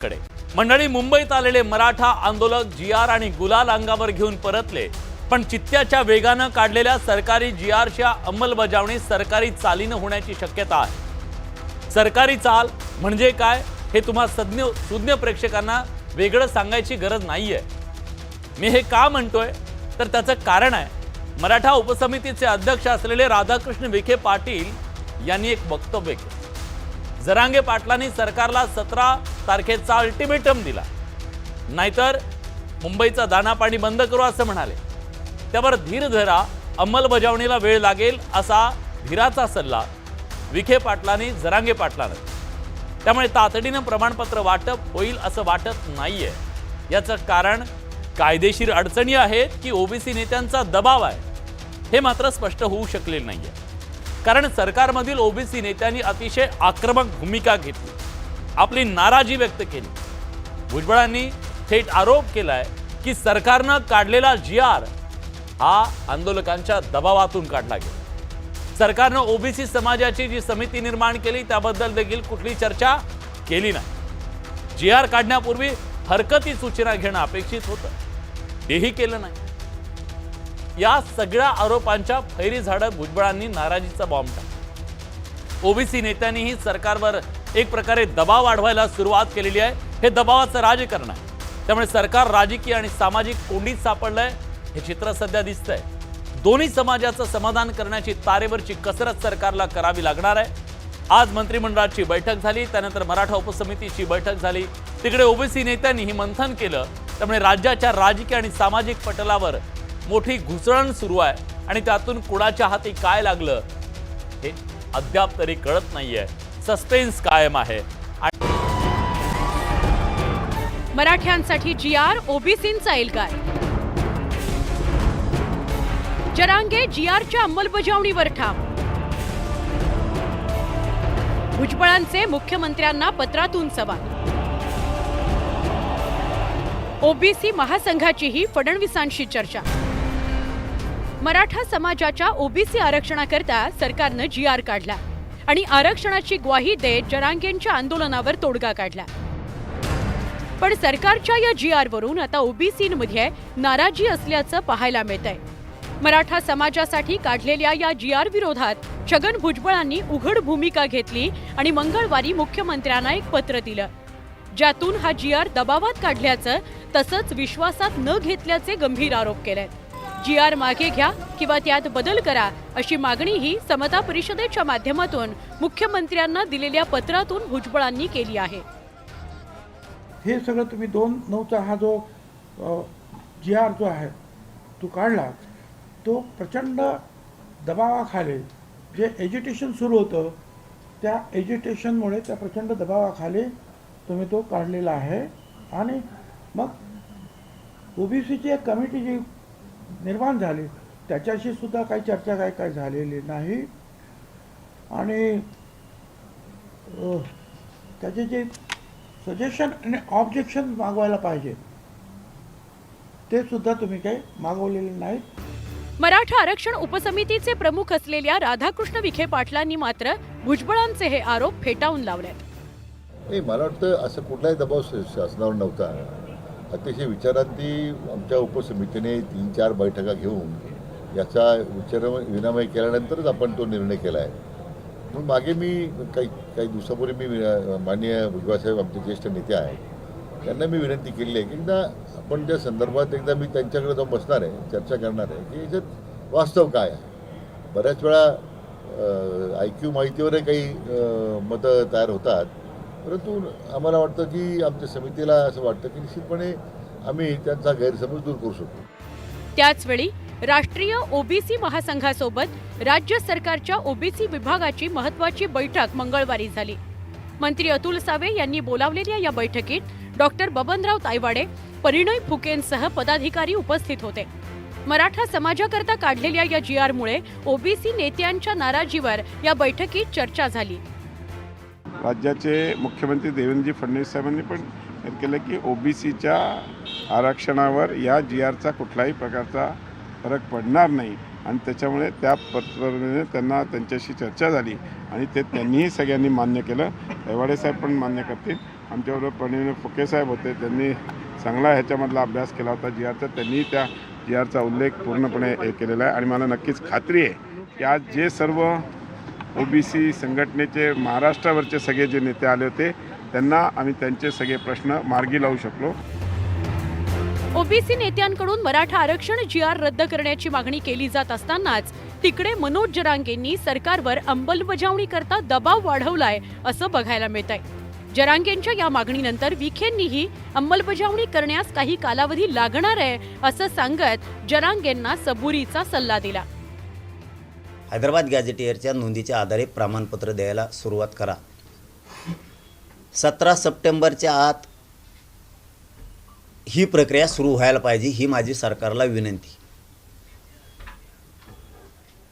कडे मंडळी, मुंबईत आलेले मराठा आंदोलक जी.आर. आणि गुलाल अंगावर घेऊन परतले, पण चित्त्याच्या वेगानं काढलेल्या सरकारी जी.आर.च्या अंमलबजावणी सरकारी चालीनं होण्याची शक्यता आहे। सरकारी चाल म्हणजे काय हे तुम्हा सुज्ञ प्रेक्षकांना वेगळं सांगायची गरज नाहीये। मी हे का म्हणतोय तर त्याचं कारण आहे, मराठा उपसमितीचे अध्यक्ष असलेले राधाकृष्ण विखे पाटील यांनी एक वक्तव्य केलं। जरांगे पाटलांनी सरकारला 17 तारखेचा अल्टिमेटम दिला, नाहीतर मुंबईचा दाना पाणी बंद करू असं म्हणाले। त्यावर धीर धरा, अंमलबजावणीला वेळ लागेल असा धीराचा सल्ला विखे पाटलांनी जरांगे पाटलांना। त्यामुळे तातडीनं प्रमाणपत्र वाटप होईल असं वाटत नाहीये। याचं कारण कायदेशीर अडचणी आहेत की ओबीसी नेत्यांचा दबाव आहे हे मात्र स्पष्ट होऊ शकलेलं नाहीये। कारण सरकारमधील ओबीसी नेत्यांनी अतिशय आक्रमक भूमिका घेतली, आपली नाराजी व्यक्त केली। भुजबळांनी थेट आरोप केलाय की सरकारनं काढलेला जी.आर. हा आंदोलकांच्या दबावातून काढला गेला। सरकारनं ओबीसी समाजाची जी समिती निर्माण केली त्याबद्दल देखील कुठली चर्चा केली नाही। जी.आर. काढण्यापूर्वी हरकती सूचना घेणं अपेक्षित होतं, तेही केलं नाही। या सगळ्या आरोपांच्या फैरी झाडत भुजबळांनी नाराजीचा बॉम्ब टाकला। ओबीसी नेत्यांनीही सरकारवर एक प्रकारे दबाव वाढवायला सुरुवात केलेली आहे। हे दबावाचं राजकारण आहे, त्यामुळे सरकार राजकीय आणि सामाजिक कोंडीत सापडलंय हे चित्र सध्या दिसतंय। दोन्ही समाजाचं समाधान करण्याची तारेवरची कसरत सरकारला करावी लागणार आहे। आज मंत्रिमंडळाची बैठक झाली, त्यानंतर मराठा उपसमितीची बैठक झाली, तिकडे ओबीसी नेत्यांनीही मंथन केलं। त्यामुळे राज्याच्या राजकीय आणि सामाजिक पटलावर मोठी घुसळण सुरू आहे आणि त्यातून कुणाच्या हाती काय लागलं हे अद्याप तरी कळत नाहीये। सस्पेन्स कायम आहे। मराठ्यांसाठी जी.आर. ओबीसींचा एल्गार। जरांगे जी.आर.च्या अंमलबजावणीवर ठाम। भुजबळांचे मुख्यमंत्र्यांना पत्रातून सवाल। ओबीसी महासंघाचीही फडणवीसांशी चर्चा। मराठा समाजाच्या ओबीसी आरक्षणाकरता सरकारनं जी.आर. काढला आणि आरक्षणाची ग्वाही देत जरांगेंच्या आंदोलनावर तोडगा काढला। पण सरकारच्या या जी.आर. वरून आता ओबीसींमध्ये नाराजी असल्याचं पाहायला मिळतंय। मराठा समाजासाठी काढलेल्या या जी.आर. विरोधात छगन भुजबळांनी उघड भूमिका घेतली आणि मंगळवारी मुख्यमंत्र्यांना एक पत्र दिलं, ज्यातून हा जी.आर. दबावात काढल्याचं तसंच विश्वासात न घेतल्याचे गंभीर आरोप केले। जी.आर. मागे घ्या किंवा त्यात बदल करा अशी मागणीही समता परिषदेच्या माध्यमातून मुख्यमंत्र्यांना दिलेल्या पत्रातून भुजबळांनी केली आहे। हे सगळं तुम्ही 2/9चा हा जो जी.आर. जो आहे तो काढला, तो प्रचंड दबावाखाली जे एज्युटेशन सुरू होतं त्या एज्युटेशनमुळे त्या प्रचंड दबावाखाली तुम्ही तो काढलेला आहे। आणि मग ओबीसीची एक कमिटी जी निर्माण झाली त्याच्याशी सुद्धा काही चर्चा काय झालेली नाही आणि त्याचे जे सजेशन आणि ऑब्जेक्शन मागवायला पाहिजे ते सुद्धा तुम्ही काही मागवलेले नाहीत। मराठा आरक्षण उपसमितीचे प्रमुख असलेल्या राधाकृष्ण विखे पाटलांनी मात्र भुजबळांचे हे आरोप फेटाळून लावले। मला वाटतं असं कुठलाही दबाव शासनावर नव्हता। अतिशय विचारांती आमच्या उपसमितीने 3-4 बैठका घेऊन याचा विनिमय केल्यानंतरच आपण तो निर्णय केला आहे। म्हणून मागे मी काही दिवसापूर्वी मी माननीय भुजबळसाहेब आमचे ज्येष्ठ नेते आहेत त्यांना मी विनंती केली आहे की एकदा आपण त्या संदर्भात एकदा मी त्यांच्याकडे जाऊन बसणार आहे, चर्चा करणार आहे की याच्यात वास्तव काय आहे। बऱ्याच वेळा IQ माहितीवरही काही मतं तयार होतात, परंतु आम्हाला वाटतं की आमच्या समितीला असं वाटतं की निश्चितपणे आम्ही त्यांचा गैरसमज दूर करू शकतो। त्याचवेळी राष्ट्रीय ओबीसी महासंघासोबत राज्य सरकारच्या ओबीसी विभागाची महत्त्वाची बैठक मंगळवारी झाली। मंत्री अतुल सावे यांनी बोलावलेल्या या बैठकीत डॉक्टर बबनराव तायवाडे, परिणय फुकेंसह पदाधिकारी उपस्थित होते। मराठा समाजाकरता काढलेल्या या जी.आर.मुळे ओबीसी नेत्यांच्या नाराजीवर या बैठकीत चर्चा झाली। राज्याचे मुख्यमंत्री देवेंद्र फडणवीस साहेबांनी पण केलं की ओबीसीच्या आरक्षणावर या जी.आर.चा कुठल्याही प्रकारचा फरक पडणार नाही आणि त्याच्यामुळे त्या पत्राने त्यांना त्यांच्याशी चर्चा झाली आणि ते त्यांनीही सगळ्यांनी मान्य केलं। तायवाडे साहेब पण मान्य करतील आमच्याबरोबर प्रणिव फुके साहेब होते, त्यांनी चांगला ह्याच्यामधला अभ्यास केला होता GRचा. त्यांनी त्या GRचा उल्लेख पूर्णपणे केलेला आहे आणि मला नक्कीच खात्री आहे की आज जे सर्व OBC संघटनेचे महाराष्ट्रावरचे सगळे जे नेते आले होते त्यांना आम्ही त्यांचे सगळे प्रश्न मार्गी लावू शकलो. ओबीसी नेत्यांकडून मराठा आरक्षण GR रद्द करण्याची मागणी केली जात असतानाच तिकडे मनोज जरांगेंनी सरकारवर अंमलबजावणी करता दबाव वाढवलाय असं बघायला मिळतंय. जरांगेंच्या या मागणीनंतर विखेंनीही अंमलबजावणी करण्यास काही कालावधी लागणार आहे असं सांगत जरांगेंना सबुरीचा सल्ला दिला. हैदराबाद गॅझेटियरच्या नोंदीच्या आधारे प्रमाणपत्र द्यायला सुरुवात करा. 17 सप्टेंबरच्या आत ही प्रक्रिया सुरू व्हायला पाहिजे, ही माझी सरकारला विनंती.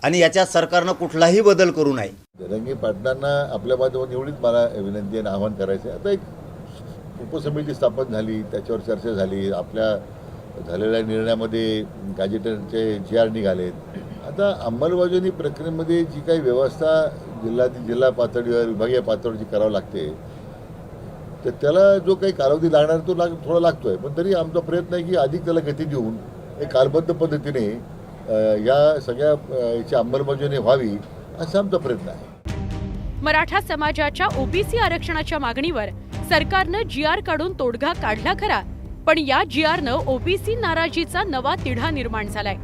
आणि याच्यात सरकारनं कुठलाही बदल करू नये. जरांगे पाटलांना आपल्या माध्यमातून एवढीच मला विनंती आणि आवाहन करायचं आहे. आता एक उपसमिती स्थापन झाली, त्याच्यावर चर्चा झाली, आपल्या झालेल्या निर्णयामध्ये गॅझेटरचे GR निघालेत. आता अंमलबजावणी प्रक्रियेमध्ये जी काही व्यवस्था जिल्हा पातळीवर विभागीय पातळीवर जी करावं लागते तर त्याला जो काही कालावधी लागणार तो थोडा लागतो आहे. पण तरी आमचा प्रयत्न आहे की अधिक त्याला गती देऊन एक कालबद्ध पद्धतीने या सगळ्या याची अंमलबजावणी व्हावी असा आमचा प्रयत्न आहे. मराठा समाजाच्या ओबीसी आरक्षणाच्या मागणीवर सरकारनं GR काढून तोडगा काढला खरा, पण या GRनं ओबीसी नाराजीचा नवा तिढा निर्माण झालाय.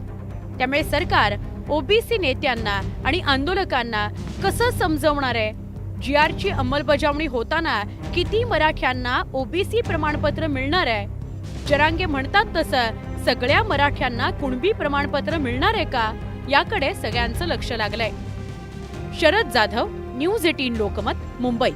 त्यामुळे सरकार ओबीसी नेत्यांना आणि आंदोलकांना कसं समजवणार आहे? GRची अंमलबजावणी होताना किती मराठ्यांना ओबीसी प्रमाणपत्र मिळणार आहे? जरांगे म्हणतात तसं सगळ्या मराठ्यांना कुणबी प्रमाणपत्र मिळणार आहे का, याकडे सगळ्यांचं लक्ष लागलंय. शरद जाधव, न्यूज 18 लोकमत, मुंबई.